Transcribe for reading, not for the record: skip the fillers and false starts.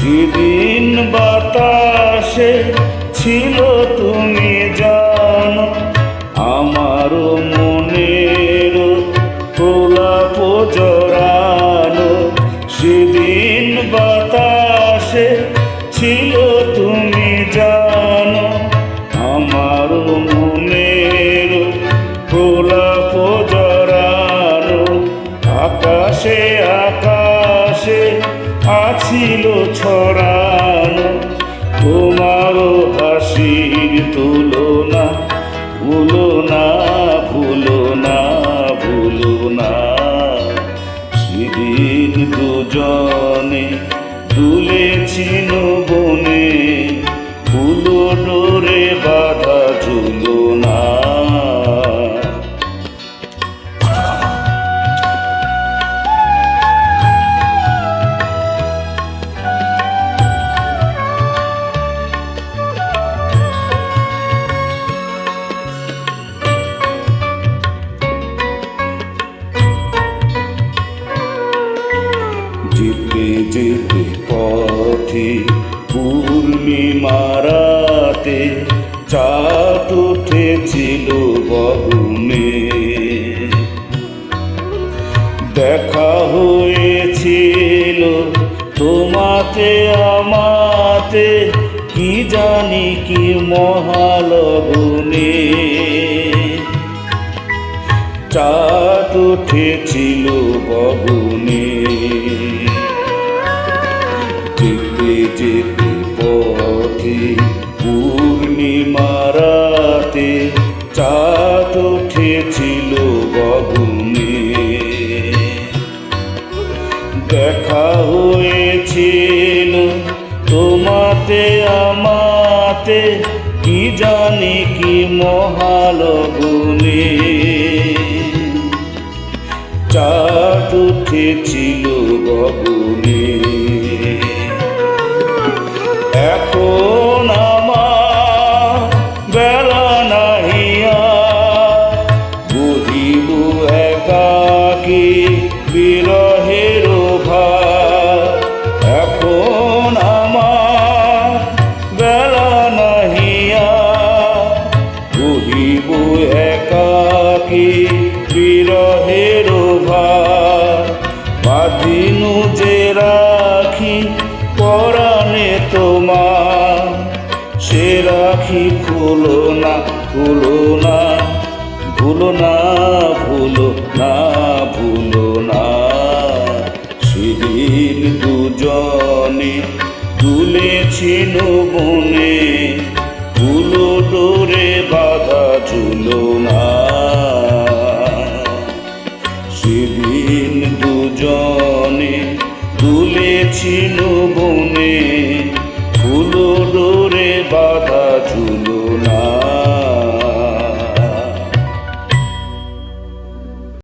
সেদিন বাতাসে ছিল তুমি জানো, আমারও মনের প্রলাপ জড়ানো। সেদিন বাতাসে ছিল তুমি জানো, আমারও মনের প্রলাপ জড়ানো। আকাশে আকাশে আছিল ছড়ানো তোমারও হাসির তুলনা। ভুলো না, ভুলো না, ভুলো না। সেদিন দুজনে দুলেছি বনে, ফুলো ডোরে বাঁধা ঝুলনা। যেতে যেতে পথে পূর্ণিমারাতে চাঁদ উঠেছিল গগনে। দেখা হয়েছিল তোমাতে আমাতে, কি জানি কি মহালগনে। চাঁদ উঠেছিল গগনে। যেতে যেতে পথে পূর্ণিমারাতে চাঁদ উঠেছিল গগনে। দেখা হয়েছিল তোমাতে আমাতে, কি জানি কি মহালগনে। চাঁদ উঠেছিল গগনে। এখন আমার বেলা নাহিয়া, বহিব একাকী বিরহের ভার। এখন আমার বেলা নাহিয়া, বহিব একাকী বিরহের ভার। বাঁধিনু যে রাখি পরাণে তোমার, সে রাখি খুলো না, খুলো না, ভুলো না, ভুলো না, ভুলো না। সেদিন দুজনে দুলেছি বনে, ফুলো ডোরে বাঁধা ঝুলনা। সেদিন দুজনে দুলেছি বনে,